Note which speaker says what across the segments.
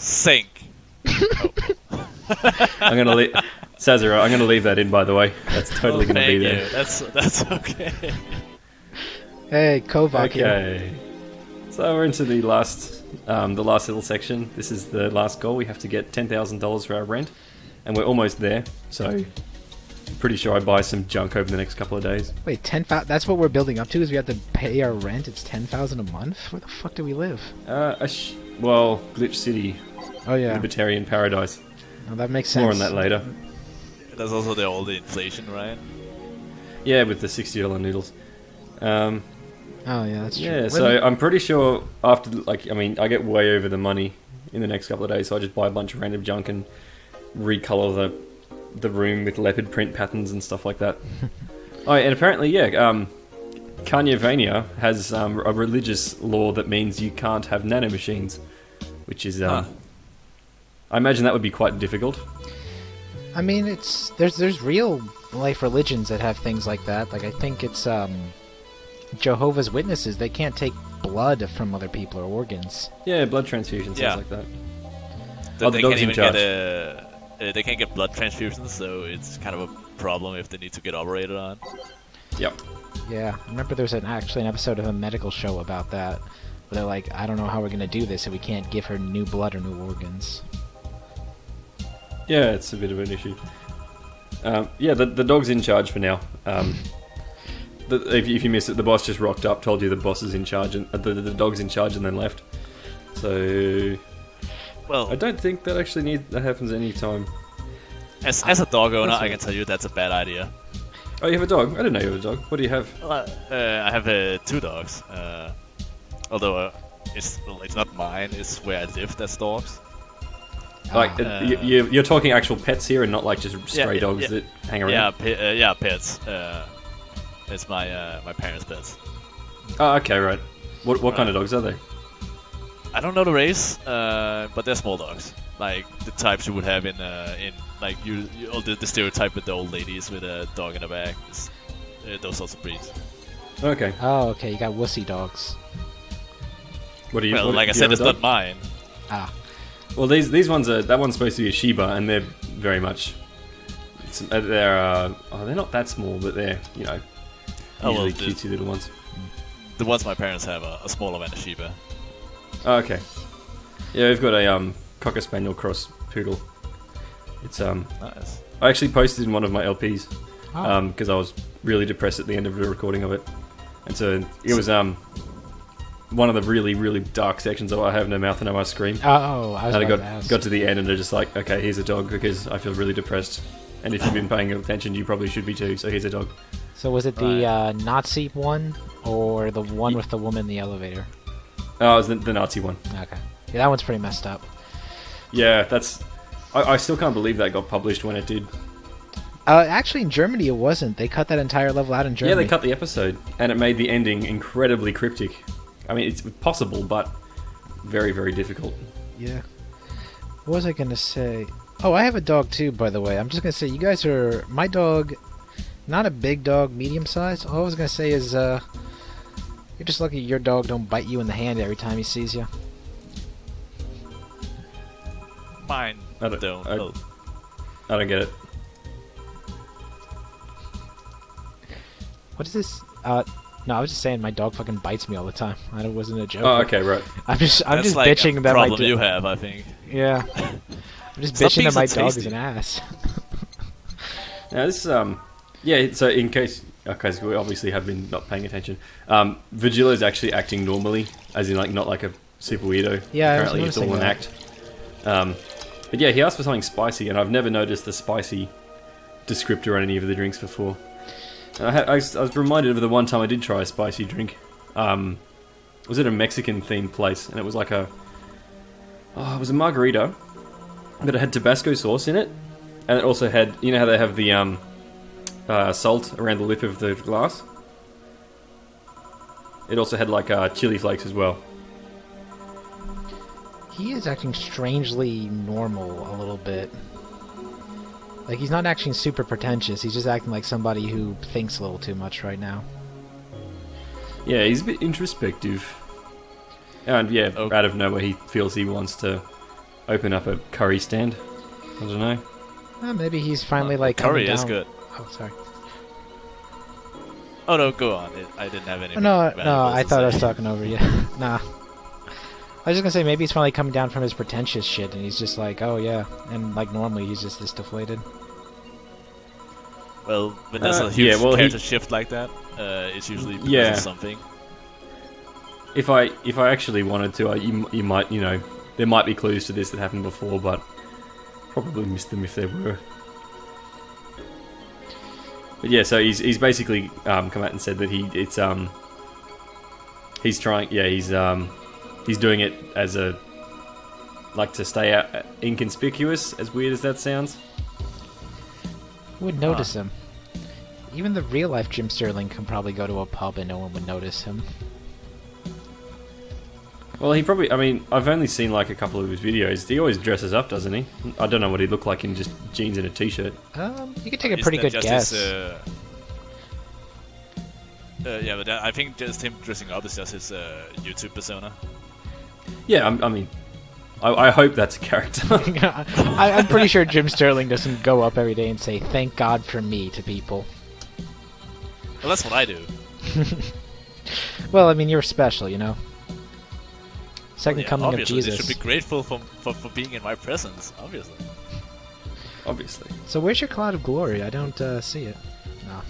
Speaker 1: Sink.
Speaker 2: I'm gonna leave. Sazera, I'm gonna leave that in. By the way, that's totally gonna be there.
Speaker 1: That's okay.
Speaker 3: Hey, Kovac here.
Speaker 2: Okay. So we're into the last little section. This is the last goal. We have to get $10,000 for our rent, and we're almost there. So, I'm pretty sure I buy some junk over the next couple of days.
Speaker 3: Wait, 10,000? That's what we're building up to? Is we have to pay our rent? It's 10,000 a month? Where the fuck do we live?
Speaker 2: Well, Glitch City,
Speaker 3: Oh yeah,
Speaker 2: Libertarian Paradise.
Speaker 3: oh, that makes sense.
Speaker 2: More on that later.
Speaker 1: That's also all the inflation, right?
Speaker 2: Yeah, with the $60 noodles.
Speaker 3: Oh yeah, that's true.
Speaker 2: Yeah, so I'm pretty sure after, I get way over the money in the next couple of days, so I just buy a bunch of random junk and recolor the room with leopard print patterns and stuff like that. Oh, and apparently, Kanyavania has a religious law that means you can't have nanomachines, which is, I imagine that would be quite difficult.
Speaker 3: I mean, there's real life religions that have things like that. Like I think it's Jehovah's Witnesses. They can't take blood from other people or organs.
Speaker 2: Yeah, blood transfusions, things like that.
Speaker 1: They
Speaker 2: the
Speaker 1: can't
Speaker 2: dog's in
Speaker 1: even
Speaker 2: charge.
Speaker 1: they can't get blood transfusions, so it's kind of a problem if they need to get operated on.
Speaker 2: Yep.
Speaker 3: Yeah, I remember there's actually an episode of a medical show about that. Where they're like, I don't know how we're gonna do this if we can't give her new blood or new organs.
Speaker 2: Yeah, it's a bit of an issue. The dog's in charge for now. If you missed it, the boss just rocked up, told you the boss is in charge, and the dog's in charge, and then left. So,
Speaker 1: Well,
Speaker 2: I don't think that happens any time.
Speaker 1: as a dog owner, I can tell you that's a bad idea.
Speaker 2: Oh, you have a dog? I didn't know you have a dog. What do you have?
Speaker 1: I have 2 dogs. Although it's not mine. It's where I live. That's dogs.
Speaker 2: You're talking actual pets here, and not like just stray dogs that hang around.
Speaker 1: Yeah, pets. It's my parents' pets.
Speaker 2: Oh, okay, right. What kind of dogs are they?
Speaker 1: I don't know the race, but they're small dogs, like the types you would have in like the stereotype with the old ladies with a dog in the back. Those sorts of breeds.
Speaker 2: Okay.
Speaker 3: Oh, okay, you got wussy dogs.
Speaker 2: What do you?
Speaker 1: Well,
Speaker 2: what,
Speaker 1: like I
Speaker 2: do you
Speaker 1: said,
Speaker 2: have
Speaker 1: it's
Speaker 2: a dog?
Speaker 1: not mine.
Speaker 3: Ah,
Speaker 2: Well, these ones are. That one's supposed to be a Shiba, and they're very much. They're not that small, but they're usually cutesy little ones.
Speaker 1: The ones my parents have are smaller than a Shiba.
Speaker 2: Oh, okay. Yeah, we've got a Cocker Spaniel cross poodle. It's
Speaker 1: Nice.
Speaker 2: I actually posted in one of my LPs
Speaker 3: Oh.
Speaker 2: because I was really depressed at the end of the recording of it, and so it was one of the really, really dark sections of I Have No Mouth and No Ice Scream.
Speaker 3: oh, I was
Speaker 2: And I
Speaker 3: about to ask.
Speaker 2: got to the end and they're just like, okay, here's a dog because I feel really depressed. And if you've been paying attention, you probably should be too. So here's a dog.
Speaker 3: So was it the Nazi one or the one with the woman in the elevator?
Speaker 2: Oh, it was the Nazi one.
Speaker 3: Okay, yeah, that one's pretty messed up.
Speaker 2: Yeah, that's. I still can't believe that got published when it did.
Speaker 3: Actually, in Germany it wasn't. They cut that entire level out in Germany.
Speaker 2: Yeah, they cut the episode, and it made the ending incredibly cryptic. I mean, it's possible, but very, very difficult.
Speaker 3: Yeah. What was I gonna say? Oh, I have a dog too, by the way. I'm just gonna say, you guys are my dog. Not a big dog, medium sized. All I was gonna say is, you're just lucky your dog don't bite you in the hand every time he sees you.
Speaker 1: Mine
Speaker 2: I
Speaker 1: don't.
Speaker 2: don't get it.
Speaker 3: What is this? No, I was just saying my dog fucking bites me all the time. I wasn't a joke.
Speaker 2: Oh, okay, right.
Speaker 3: I'm just
Speaker 1: That's like
Speaker 3: bitching
Speaker 1: a
Speaker 3: that my
Speaker 1: problem you have, I think.
Speaker 3: Yeah. I'm just
Speaker 1: Stop
Speaker 3: bitching
Speaker 1: being
Speaker 3: that
Speaker 1: so
Speaker 3: my dog is
Speaker 1: tasty.
Speaker 3: an ass.
Speaker 2: Now this yeah. So in case we obviously have been not paying attention, Virgil is actually acting normally, as in like not like a super weirdo.
Speaker 3: Yeah, I was
Speaker 2: apparently it's all
Speaker 3: noticing
Speaker 2: an act. But yeah, he asked for something spicy, and I've never noticed the spicy descriptor on any of the drinks before. And I was reminded of the one time I did try a spicy drink. It was at a Mexican themed place, and it was like it was a margarita, but it had Tabasco sauce in it, and it also had, you know how they have the salt around the lip of the glass? It also had like chili flakes as well.
Speaker 3: He is acting strangely normal a little bit. Like, he's not acting super pretentious. He's just acting like somebody who thinks a little too much right now.
Speaker 2: Yeah, he's a bit introspective. And yeah,
Speaker 1: Okay.
Speaker 2: out of nowhere he feels he wants to open up a curry stand. I don't know.
Speaker 3: Maybe he's finally like
Speaker 1: curry
Speaker 3: coming
Speaker 1: is
Speaker 3: down.
Speaker 1: good.
Speaker 3: Oh, sorry.
Speaker 1: Oh no, go on. I didn't have any.
Speaker 3: No, I thought I was talking over you. Nah. I was just gonna say maybe he's finally coming down from his pretentious shit, and he's just like, oh yeah, and like normally he's just this deflated.
Speaker 1: Well, when there's a huge
Speaker 2: yeah, well,
Speaker 1: character shift like that, it's usually because
Speaker 2: Yeah.
Speaker 1: of something.
Speaker 2: If I actually wanted to, you might, there might be clues to this that happened before, but probably missed them if there were. But yeah, so he's basically come out and said that he's trying, he's doing it as a, like, to stay out inconspicuous, as weird as that sounds.
Speaker 3: Who would notice him? Even the real life Jim Sterling can probably go to a pub and no one would notice him.
Speaker 2: Well, he probably, I mean, I've only seen like a couple of his videos. He always dresses up, doesn't he? I don't know what he'd look like in just jeans and a t-shirt.
Speaker 3: You could take a
Speaker 1: Isn't
Speaker 3: pretty
Speaker 1: that
Speaker 3: good
Speaker 1: just
Speaker 3: guess.
Speaker 1: his, yeah, but I think just him dressing up is just his YouTube persona.
Speaker 2: Yeah, I mean, I hope that's a character.
Speaker 3: I'm pretty sure Jim Sterling doesn't go up every day and say, thank God for me to people.
Speaker 1: Well, that's what I do.
Speaker 3: Well, I mean, you're special, you know? Second
Speaker 1: Yeah,
Speaker 3: coming of
Speaker 1: obviously,
Speaker 3: Jesus.
Speaker 1: they should be grateful for being in my presence, obviously.
Speaker 2: Obviously.
Speaker 3: So where's your cloud of glory? I don't see it. No.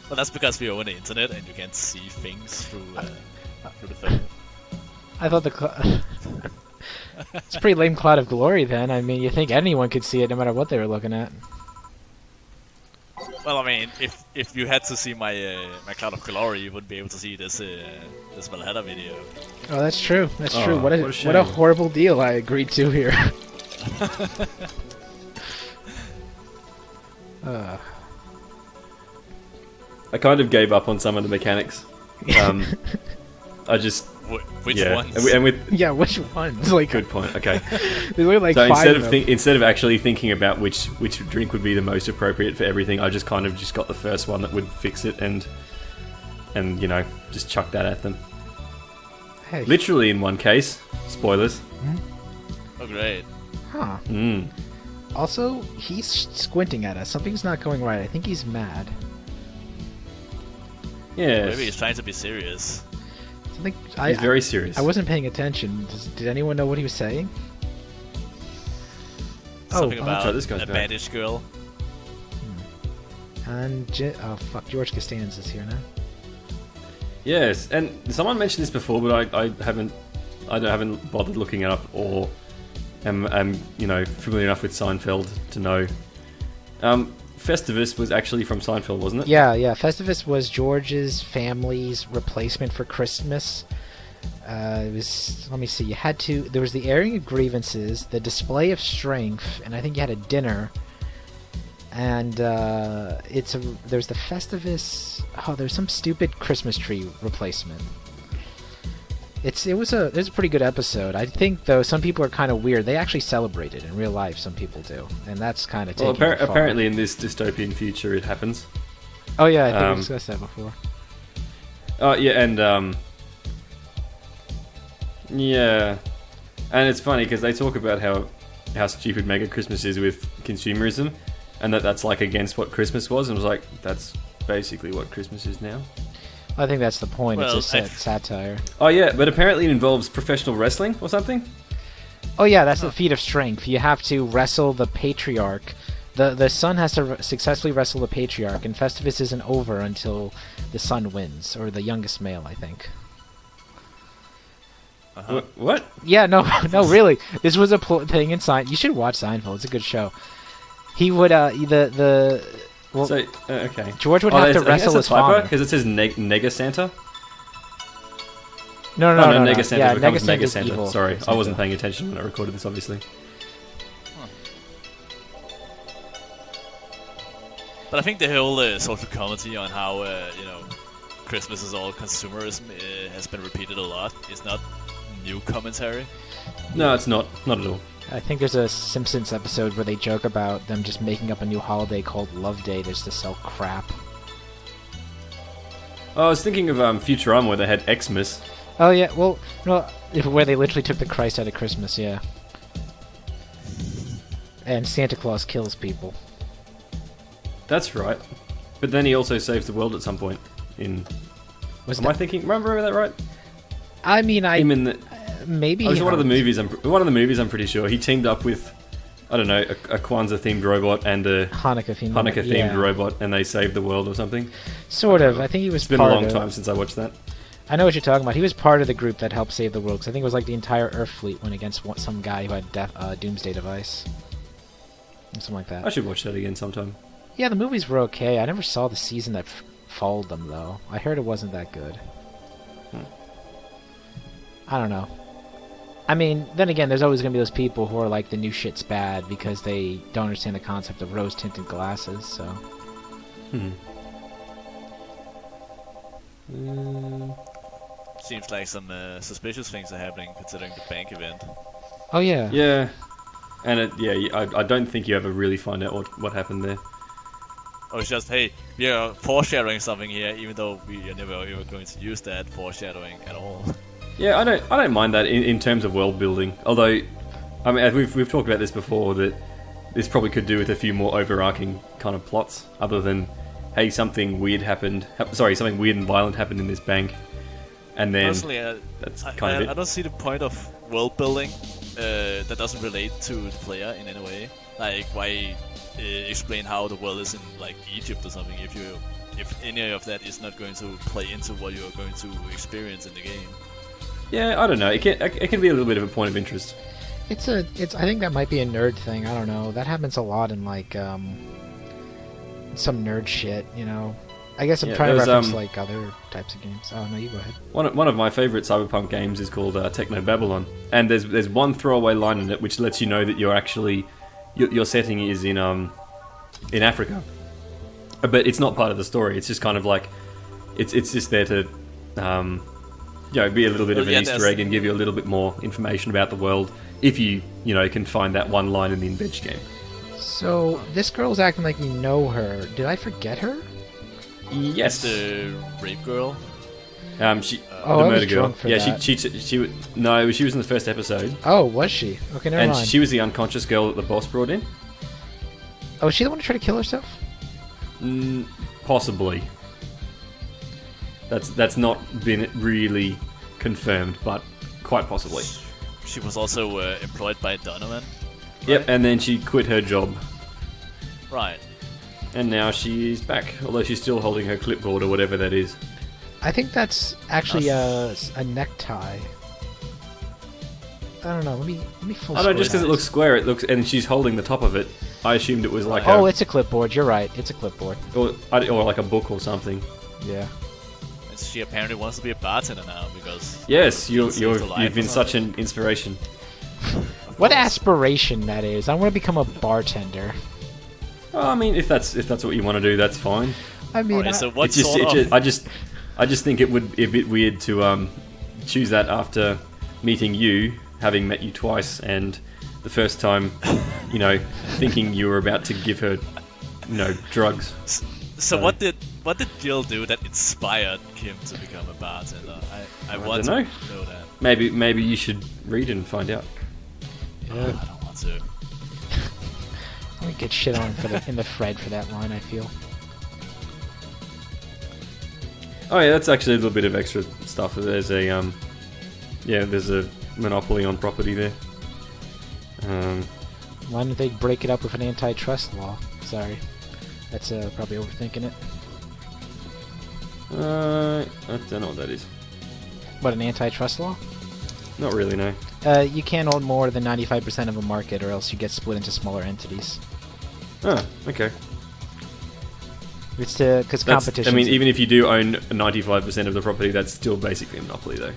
Speaker 1: Well, that's because we are on the internet and you can't see things through the phone.
Speaker 3: I thought it's a pretty lame cloud of glory then. I mean, you think anyone could see it no matter what they were looking at.
Speaker 1: Well, I mean, if you had to see my my cloud of glory, you wouldn't be able to see this Valhalla video.
Speaker 3: Oh, that's true. That's true.
Speaker 2: Oh,
Speaker 3: What
Speaker 2: what a shame.
Speaker 3: a horrible deal I agreed to here.
Speaker 2: I kind of gave up on some of the mechanics. I just,
Speaker 1: Which
Speaker 2: yeah,
Speaker 1: ones?
Speaker 2: and with
Speaker 3: Yeah, which ones? Like,
Speaker 2: good point. Okay,
Speaker 3: there's only like
Speaker 2: so
Speaker 3: five
Speaker 2: instead
Speaker 3: of
Speaker 2: of
Speaker 3: them.
Speaker 2: instead of actually thinking about which drink would be the most appropriate for everything, I just kind of just got the first one that would fix it and just chuck that at them.
Speaker 3: Hey.
Speaker 2: Literally in one case, spoilers.
Speaker 1: Oh, great.
Speaker 3: Huh.
Speaker 2: Mm.
Speaker 3: Also, he's squinting at us. Something's not going right. I think he's mad.
Speaker 2: Yeah,
Speaker 1: Maybe he's trying to be serious.
Speaker 3: Something.
Speaker 2: he's very serious.
Speaker 3: I wasn't paying attention. Did anyone know what he was saying?
Speaker 1: Something
Speaker 3: oh,
Speaker 1: about
Speaker 2: sorry, this guy's
Speaker 1: a
Speaker 2: back.
Speaker 1: bandaged girl.
Speaker 3: And oh fuck, George Costanza's here now.
Speaker 2: Yes, and someone mentioned this before, but I haven't bothered looking it up or am familiar enough with Seinfeld to know. Festivus was actually from Seinfeld, wasn't it?
Speaker 3: Yeah. Festivus was George's family's replacement for Christmas. It was. Let me see. There was the airing of grievances, the display of strength, and I think you had a dinner. And there's the Festivus. Oh, there's some stupid Christmas tree replacement. It was a pretty good episode. I think though some people are kind of weird. They actually celebrate it in real life. Some people do, and that's kind of taking it far.
Speaker 2: Apparently in this dystopian future it happens.
Speaker 3: Oh yeah, I think we discussed that before.
Speaker 2: Yeah, and yeah, and it's funny because they talk about how stupid Mega Christmas is with consumerism, and that's like against what Christmas was, and I was like, that's basically what Christmas is now.
Speaker 3: I think that's the point.
Speaker 1: Well,
Speaker 3: it's a satire.
Speaker 2: Oh yeah, but apparently it involves professional wrestling or something.
Speaker 3: Oh yeah, that's the feat of strength. You have to wrestle the patriarch. The son has to successfully wrestle the patriarch, and Festivus isn't over until the son wins, or the youngest male, I think.
Speaker 1: Uh-huh.
Speaker 2: What?
Speaker 3: Yeah, no, really. This was a thing in Seinfeld. You should watch Seinfeld. It's a good show. He would well,
Speaker 2: So okay,
Speaker 3: George would have to wrestle his father.
Speaker 2: because it says Nega Santa.
Speaker 3: No,
Speaker 2: Nega Santa
Speaker 3: yeah,
Speaker 2: becomes
Speaker 3: Nega
Speaker 2: Mega
Speaker 3: Santa's
Speaker 2: Santa.
Speaker 3: evil.
Speaker 2: Sorry, I
Speaker 3: Santa.
Speaker 2: wasn't paying attention when I recorded this, obviously.
Speaker 1: But I think the whole social commentary on how Christmas is all consumerism has been repeated a lot. It's not new commentary.
Speaker 2: No, it's not at all.
Speaker 3: I think there's a Simpsons episode where they joke about them just making up a new holiday called Love Day just to sell crap.
Speaker 2: Oh, I was thinking of Futurama where they had Xmas.
Speaker 3: Oh yeah, well, no, where they literally took the Christ out of Christmas, yeah. And Santa Claus kills people.
Speaker 2: That's right. But then he also saves the world at some point. Am I thinking? Remember that right?
Speaker 3: I mean,
Speaker 2: Him in the.
Speaker 3: maybe.
Speaker 2: It was one of the movies. One of the movies. I'm pretty sure he teamed up with, I don't know, a Kwanzaa themed robot and a
Speaker 3: Hanukkah
Speaker 2: themed robot, and they saved the world or something.
Speaker 3: Sort of. I think he was.
Speaker 2: It's been a long time since I watched that.
Speaker 3: I know what you're talking about. He was part of the group that helped save the world. Because I think it was like the entire Earth fleet went against some guy who had Doomsday device, or something like that.
Speaker 2: I should watch that again sometime.
Speaker 3: Yeah, the movies were okay. I never saw the season that followed them, though. I heard it wasn't that good. I don't know. I mean, then again, there's always going to be those people who are like, the new shit's bad because they don't understand the concept of rose-tinted glasses, so...
Speaker 1: Seems like some suspicious things are happening considering the bank event.
Speaker 3: Oh, yeah.
Speaker 2: Yeah. And I don't think you ever really find out what happened there.
Speaker 1: Or it's just, hey, we are foreshadowing something here, even though we are never ever going to use that foreshadowing at all.
Speaker 2: Yeah, I don't mind that in terms of world building. Although, I mean, we've talked about this before, that this probably could do with a few more overarching kind of plots, other than, hey, something weird happened. Something weird and violent happened in this bank, and then
Speaker 1: Honestly,
Speaker 2: that's kind of it.
Speaker 1: I don't see the point of world building that doesn't relate to the player in any way. Like, why explain how the world is in like Egypt or something if any of that is not going to play into what you're going to experience in the game?
Speaker 2: Yeah, I don't know. It can be a little bit of a point of interest.
Speaker 3: I think that might be a nerd thing. I don't know. That happens a lot in like some nerd shit, you know. I guess I'm trying to reference like other types of games. Oh no, you go ahead.
Speaker 2: One of my favorite cyberpunk games is called Techno Babylon, and there's one throwaway line in it which lets you know that you're actually your setting is in Africa, but it's not part of the story. It's just kind of like it's just there to be a little bit of an Easter egg and give you a little bit more information about the world if you can find that one line in the Inveg game.
Speaker 3: So this girl's acting like you know her. Did I forget her?
Speaker 2: Yes,
Speaker 1: the rape girl.
Speaker 2: The murder girl. Yeah, she was in the first episode.
Speaker 3: Oh, was she? Okay, never mind.
Speaker 2: And she was the unconscious girl that the boss brought in.
Speaker 3: Oh, was she the one who tried to kill herself?
Speaker 2: Possibly. That's not been really confirmed, but quite possibly.
Speaker 1: She was also employed by Donovan. Right?
Speaker 2: Yep, and then she quit her job.
Speaker 1: Right.
Speaker 2: And now she's back, although she's still holding her clipboard or whatever that is.
Speaker 3: I think that's actually a necktie. I don't know. Let me full.
Speaker 2: I don't know, just because it looks square, and she's holding the top of it. I assumed it was like
Speaker 3: it's a clipboard. You're right. It's a clipboard.
Speaker 2: Or like a book or something.
Speaker 3: Yeah.
Speaker 1: And she apparently wants to be a bartender now because.
Speaker 2: Yes, you've been such an inspiration.
Speaker 3: What aspiration that is! I want to become a bartender.
Speaker 2: Well, I mean, if that's what you want to do, that's fine.
Speaker 3: I mean,
Speaker 1: right, so what I
Speaker 2: just think it would be a bit weird to choose that after meeting you, having met you twice, and the first time, thinking you were about to give her, drugs.
Speaker 1: So what did Jill do that inspired Kim to become a bartender? I want to know that.
Speaker 2: Maybe you should read and find out.
Speaker 1: Yeah. I don't want to.
Speaker 3: I'm gonna get shit on in the thread for that line, I feel.
Speaker 2: Oh yeah, that's actually a little bit of extra stuff. There's a there's a monopoly on property there.
Speaker 3: Why don't they break it up with an antitrust law? Sorry, that's probably overthinking it.
Speaker 2: I don't know what that is.
Speaker 3: What, an antitrust law?
Speaker 2: Not really, no.
Speaker 3: You can't own more than 95% of a market, or else you get split into smaller entities.
Speaker 2: Oh, okay.
Speaker 3: It's because competition.
Speaker 2: I mean, even if you do own 95% of the property, that's still basically a monopoly, though.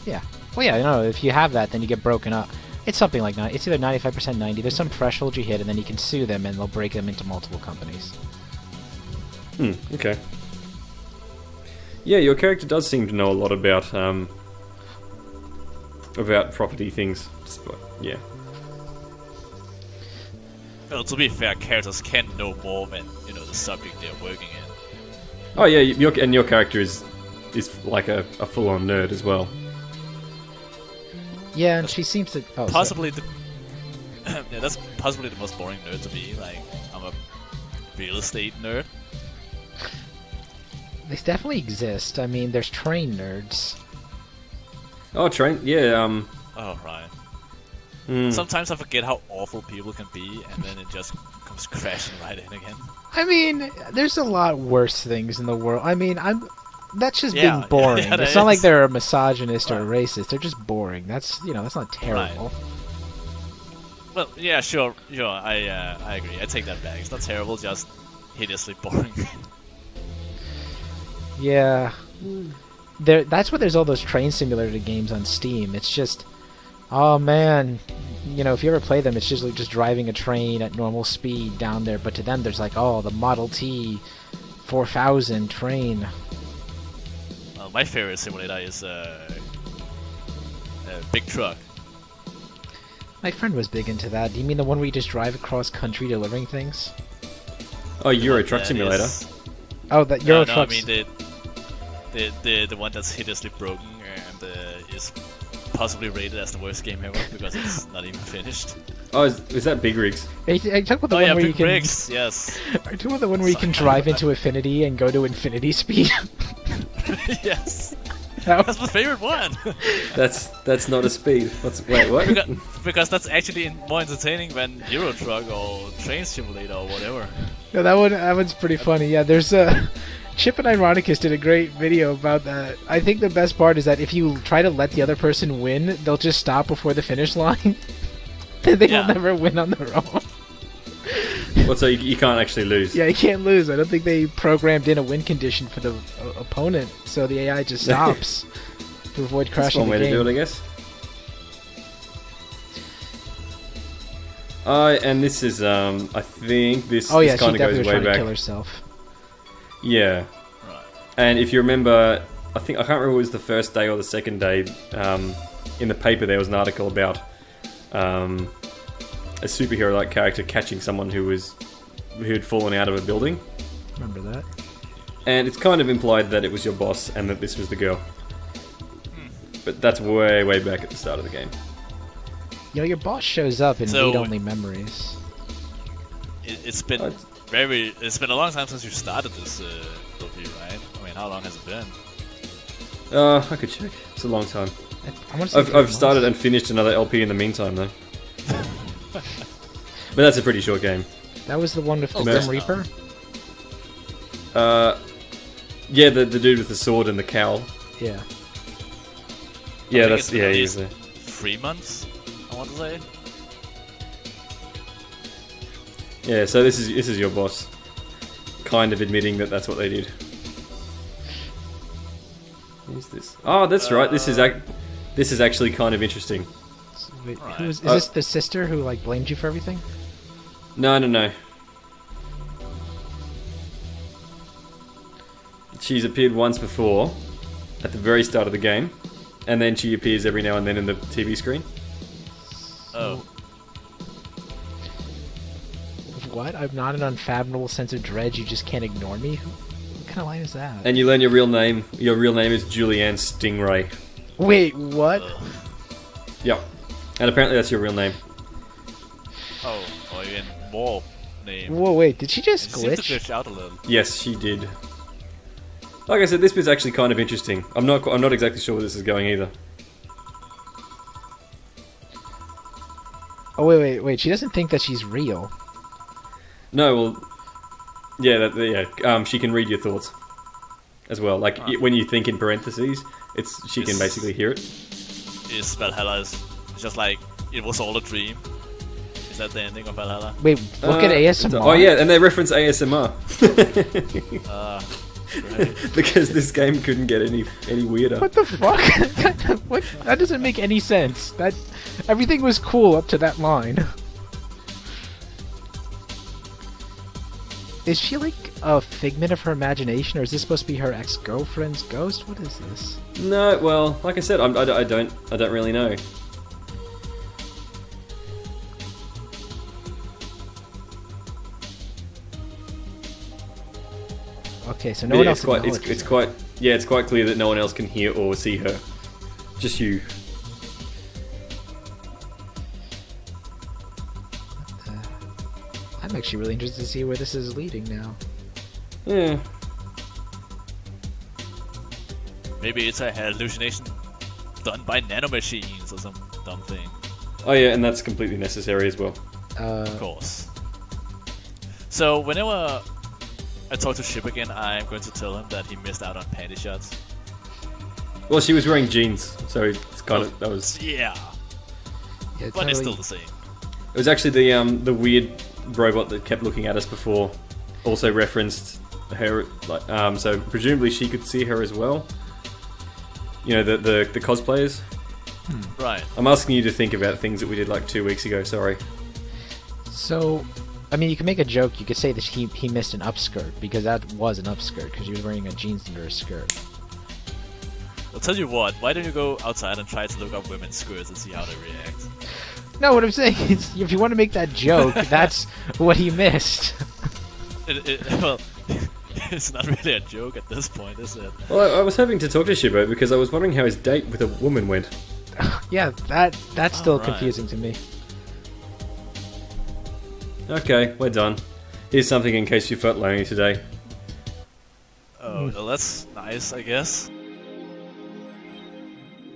Speaker 3: Yeah. Well, yeah, if you have that, then you get broken up. It's something like that. It's either 95%, 90%. There's some threshold you hit, and then you can sue them, and they'll break them into multiple companies.
Speaker 2: Okay. Yeah, your character does seem to know a lot about property things. Yeah.
Speaker 1: Well, to be fair, characters can know more than the subject they're working in.
Speaker 2: Oh yeah, your character is like a full-on nerd as well.
Speaker 3: Yeah, and she seems to
Speaker 1: possibly yeah, that's possibly the most boring nerd to be. Like, I'm a real estate nerd.
Speaker 3: They definitely exist. I mean, there's train nerds.
Speaker 2: Oh, train. Yeah.
Speaker 1: Oh, right.
Speaker 2: Hmm.
Speaker 1: Sometimes I forget how awful people can be, and then it just comes crashing right in again.
Speaker 3: I mean, there's a lot worse things in the world. I mean, that's just
Speaker 1: Yeah,
Speaker 3: being boring.
Speaker 1: yeah,
Speaker 3: It's
Speaker 1: that
Speaker 3: not like
Speaker 1: is.
Speaker 3: they're a misogynist or a
Speaker 1: Right.
Speaker 3: racist. They're just boring. That's that's not terrible.
Speaker 1: Well, yeah, sure. I agree. I take that back. It's not terrible, just hideously boring.
Speaker 3: Yeah. That's why there's all those train simulator games on Steam. It's just, oh man, if you ever play them, it's just like just driving a train at normal speed down there. But to them, there's like, oh, the Model T 4000 train.
Speaker 1: My favorite simulator is Big Truck.
Speaker 3: My friend was big into that. Do you mean the one where you just drive across country delivering things?
Speaker 2: Oh, Euro
Speaker 1: What
Speaker 2: Truck
Speaker 1: that
Speaker 2: Simulator.
Speaker 1: is-
Speaker 3: Oh, that
Speaker 1: No,
Speaker 3: Euro
Speaker 1: no, I
Speaker 3: Trucks.
Speaker 1: mean the one that's hideously broken and is possibly rated as the worst game ever because it's not even finished.
Speaker 2: Oh, is that Big Rigs?
Speaker 3: Are you talking about the
Speaker 1: Oh
Speaker 3: one
Speaker 1: yeah,
Speaker 3: where you
Speaker 1: Big
Speaker 3: can?
Speaker 1: Rigs, yes.
Speaker 3: Are you talking about the one where you can
Speaker 1: Sorry.
Speaker 3: drive into infinity and go to infinity speed?
Speaker 1: Yes.
Speaker 3: That
Speaker 1: That's my favorite one.
Speaker 2: That's not a speed. Wait, what?
Speaker 1: because that's actually more entertaining than Euro Truck or Train Simulator or whatever.
Speaker 3: No, that one's pretty funny. Yeah, there's Chip and Ironicus did a great video about that. I think the best part is that if you try to let the other person win, they'll just stop before the finish line. They
Speaker 1: Yeah.
Speaker 3: will never win on their own.
Speaker 2: What? So you can't actually lose?
Speaker 3: Yeah, you can't lose. I don't think they programmed in a win condition for the opponent, so the AI just stops to avoid
Speaker 2: That's
Speaker 3: crashing
Speaker 2: one way
Speaker 3: the
Speaker 2: to
Speaker 3: game.
Speaker 2: do it, I guess. And this is I think this
Speaker 3: Oh yeah,
Speaker 2: this
Speaker 3: she
Speaker 2: kind of
Speaker 3: definitely
Speaker 2: goes
Speaker 3: was
Speaker 2: way
Speaker 3: trying to
Speaker 2: back.
Speaker 3: kill herself.
Speaker 2: Yeah.
Speaker 1: Right.
Speaker 2: And if you remember, I can't remember if it was the first day or the second day. In the paper, there was an article about a superhero-like character catching someone who had fallen out of a building,
Speaker 3: Remember that?
Speaker 2: and it's kind of implied that it was your boss and that this was the girl. But that's way, way back at the start of the game.
Speaker 3: Your boss shows up in
Speaker 1: So-
Speaker 3: read-only memories.
Speaker 1: It's been
Speaker 2: Uh,
Speaker 1: it's been a long time since you started this review, right? I mean, how long has it been?
Speaker 2: I could check. It's a long time.
Speaker 3: I want to say
Speaker 2: I've
Speaker 3: 3 months.
Speaker 2: started and finished another LP in the meantime, though. But that's a pretty short game.
Speaker 3: That was the one with the
Speaker 1: Oh,
Speaker 3: Grim
Speaker 1: that's
Speaker 3: Reaper?
Speaker 2: Yeah, the dude with the sword and the cowl.
Speaker 3: Yeah.
Speaker 2: Yeah,
Speaker 1: think
Speaker 2: that's
Speaker 1: it's been
Speaker 2: yeah.
Speaker 1: at
Speaker 2: He's
Speaker 1: least 3 months, I want to say.
Speaker 2: yeah. So this is your boss, kind of admitting that that's what they did. Who's this? Oh, that's right. This is actually kind of interesting.
Speaker 3: Wait,
Speaker 1: Alright.
Speaker 3: is this the sister who blamed you for everything?
Speaker 2: No. She's appeared once before, at the very start of the game, and then she appears every now and then in the TV screen.
Speaker 1: Oh,
Speaker 3: What? I'm not an unfathomable sense of dread. You just can't ignore me. What kind of line is that?
Speaker 2: And you learn your real name. Your real name is Julianne Stingray.
Speaker 3: Wait, what?
Speaker 1: ugh.
Speaker 2: Yep. And apparently that's your real name.
Speaker 1: Oh, or even more name.
Speaker 3: Whoa, wait, did she
Speaker 1: It
Speaker 3: just
Speaker 1: seems to
Speaker 3: glitch?
Speaker 1: glitch out a little.
Speaker 2: Yes, she did. Like I said, this bit's actually kind of interesting. I'm not exactly sure where this is going either.
Speaker 3: Oh, wait, she doesn't think that she's real.
Speaker 2: No, well, yeah, she can read your thoughts as well. Like when you think in parentheses, she can
Speaker 1: Yes.
Speaker 2: basically hear it.
Speaker 1: Is Valhalla is just like it was all a dream. Is that the ending of Valhalla?
Speaker 3: Wait, look at ASMR.
Speaker 2: Oh yeah, and they reference ASMR
Speaker 1: Right.
Speaker 2: because this game couldn't get any weirder.
Speaker 3: What the fuck? What? That doesn't make any sense. That everything was cool up to that line. Is she like a figment of her imagination, or is this supposed to be her ex-girlfriend's ghost? What is this?
Speaker 2: No, well, like I said, I don't really know.
Speaker 3: Okay, so no
Speaker 2: But
Speaker 3: one
Speaker 2: yeah,
Speaker 3: else acknowledges her.
Speaker 2: it's quite clear that no one else can hear or see her. Just you.
Speaker 3: I'm actually really interested to see where this is leading now.
Speaker 2: Yeah.
Speaker 1: Maybe it's a hallucination done by nanomachines or some dumb thing.
Speaker 2: Oh yeah, and that's completely necessary as well.
Speaker 1: Of course. So whenever I talk to Ship again, I'm going to tell him that he missed out on panty shots.
Speaker 2: Well, she was wearing jeans, so it's kind of that was.
Speaker 1: Yeah,
Speaker 3: Yeah,
Speaker 1: but it's still the same.
Speaker 2: It was actually the weird robot that kept looking at us before. Also referenced her, like so presumably she could see her as well. You know, the cosplayers.
Speaker 1: Right.
Speaker 2: I'm asking you to think about things that we did like 2 weeks ago. Sorry.
Speaker 3: So, I mean, you can make a joke. You could say that he missed an upskirt, because that was an upskirt, because he was wearing a jeans under a skirt.
Speaker 1: I'll tell you what, why don't you go outside and try to look up women's skirts and see how they react?
Speaker 3: No, what I'm saying is, if you want to make that joke, that's what he missed.
Speaker 1: Well, it's not really a joke at this point, is it?
Speaker 2: Well, I was hoping to talk to Shibo because I was wondering how his date with a woman went.
Speaker 3: Yeah, that's still
Speaker 1: Alright.
Speaker 3: confusing to me.
Speaker 2: Okay, we're done. Here's something in case you felt lonely today.
Speaker 1: Oh, well, that's nice, I guess.